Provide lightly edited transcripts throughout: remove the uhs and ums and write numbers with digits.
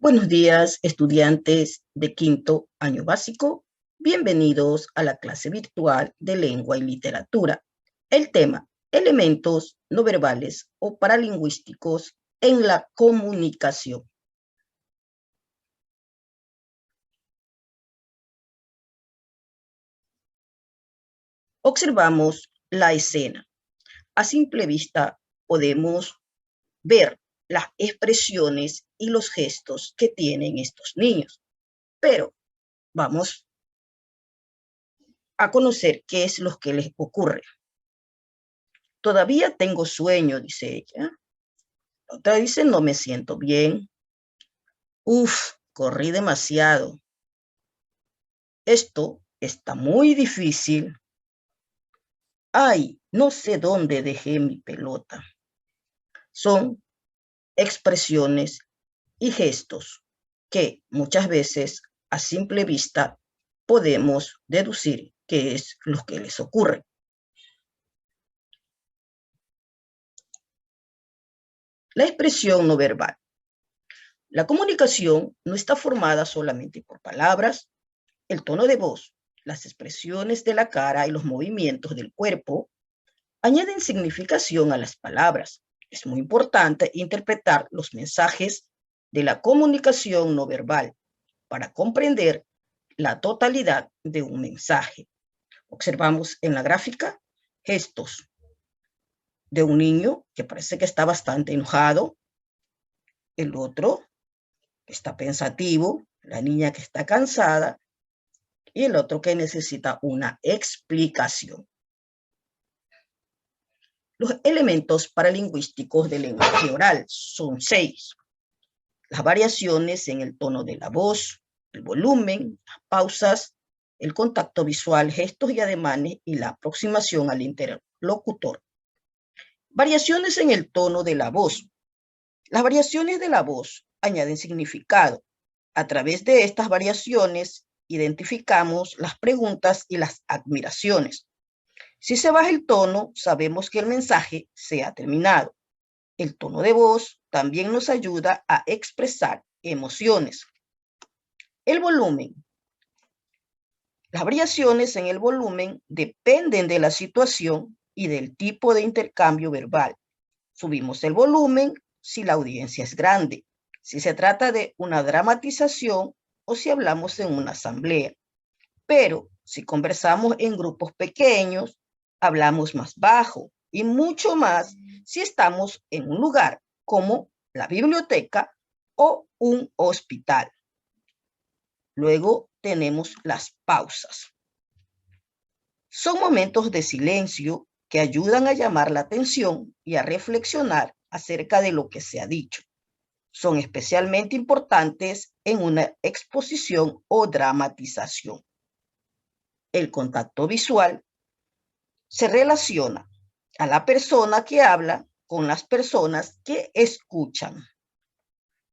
Buenos días, estudiantes de quinto año básico. Bienvenidos a la clase virtual de lengua y literatura. El tema, elementos no verbales o paralingüísticos en la comunicación. Observamos la escena. A simple vista podemos ver las expresiones y los gestos que tienen estos niños, pero vamos a conocer qué es lo que les ocurre. Todavía tengo sueño, dice ella. La otra dice, no me siento bien. Uf, corrí demasiado. Esto está muy difícil. Ay, no sé dónde dejé mi pelota. Son expresiones y gestos que muchas veces a simple vista podemos deducir qué es lo que les ocurre. La expresión no verbal. La comunicación no está formada solamente por palabras. El tono de voz, las expresiones de la cara y los movimientos del cuerpo añaden significación a las palabras. Es muy importante interpretar los mensajes de la comunicación no verbal para comprender la totalidad de un mensaje. Observamos en la gráfica gestos de un niño que parece que está bastante enojado, el otro que está pensativo, la niña que está cansada y el otro que necesita una explicación. Los elementos paralingüísticos del lenguaje oral son 6. Las variaciones en el tono de la voz, el volumen, las pausas, el contacto visual, gestos y ademanes y la aproximación al interlocutor. Variaciones en el tono de la voz. Las variaciones de la voz añaden significado. A través de estas variaciones identificamos las preguntas y las admiraciones. Si se baja el tono, sabemos que el mensaje se ha terminado. El tono de voz también nos ayuda a expresar emociones. El volumen. Las variaciones en el volumen dependen de la situación y del tipo de intercambio verbal. Subimos el volumen si la audiencia es grande, si se trata de una dramatización o si hablamos en una asamblea. Pero si conversamos en grupos pequeños, hablamos más bajo y mucho más si estamos en un lugar como la biblioteca o un hospital. Luego tenemos las pausas. Son momentos de silencio que ayudan a llamar la atención y a reflexionar acerca de lo que se ha dicho. Son especialmente importantes en una exposición o dramatización. El contacto visual se relaciona a la persona que habla con las personas que escuchan.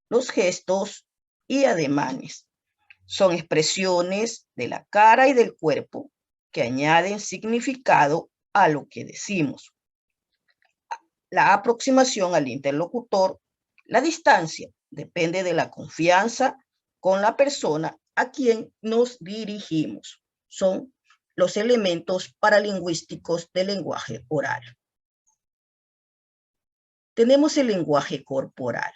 Los gestos y ademanes son expresiones de la cara y del cuerpo que añaden significado a lo que decimos. La aproximación al interlocutor, la distancia, depende de la confianza con la persona a quien nos dirigimos. Son los elementos paralingüísticos del lenguaje oral. Tenemos el lenguaje corporal.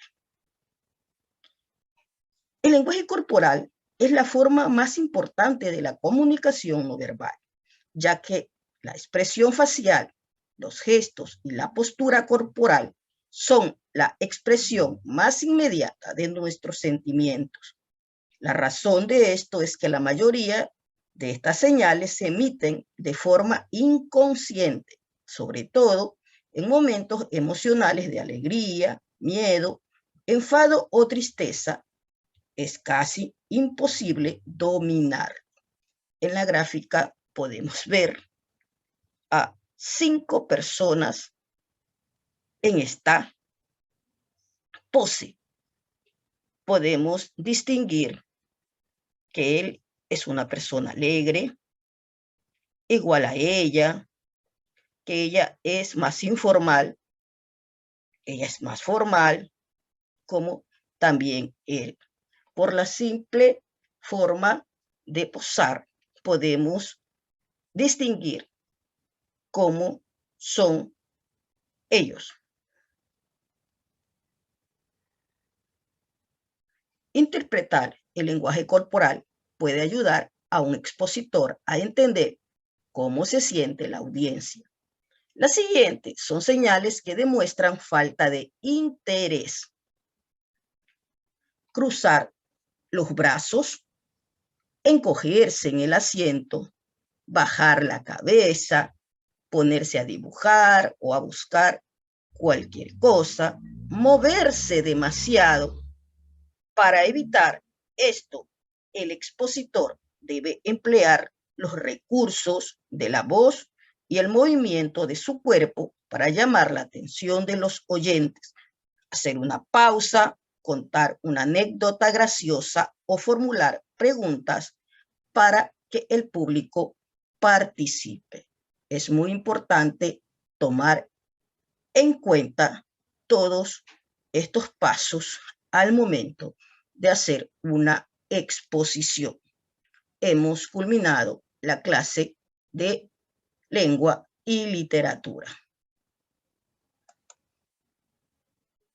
El lenguaje corporal es la forma más importante de la comunicación no verbal, ya que la expresión facial, los gestos y la postura corporal son la expresión más inmediata de nuestros sentimientos. La razón de esto es que la mayoría de estas señales se emiten de forma inconsciente, sobre todo en momentos emocionales de alegría, miedo, enfado o tristeza. Es casi imposible dominar. En la gráfica podemos ver a 5 personas en esta pose. Podemos distinguir que él es una persona alegre, igual a ella, que ella es más informal, ella es más formal, como también él. Por la simple forma de posar, podemos distinguir cómo son ellos. Interpretar el lenguaje corporal puede ayudar a un expositor a entender cómo se siente la audiencia. Las siguientes son señales que demuestran falta de interés. Cruzar los brazos, encogerse en el asiento, bajar la cabeza, ponerse a dibujar o a buscar cualquier cosa, moverse demasiado. Para evitar esto, el expositor debe emplear los recursos de la voz y el movimiento de su cuerpo para llamar la atención de los oyentes, hacer una pausa, contar una anécdota graciosa o formular preguntas para que el público participe. Es muy importante tomar en cuenta todos estos pasos al momento de hacer una exposición. Hemos culminado la clase de lengua y literatura.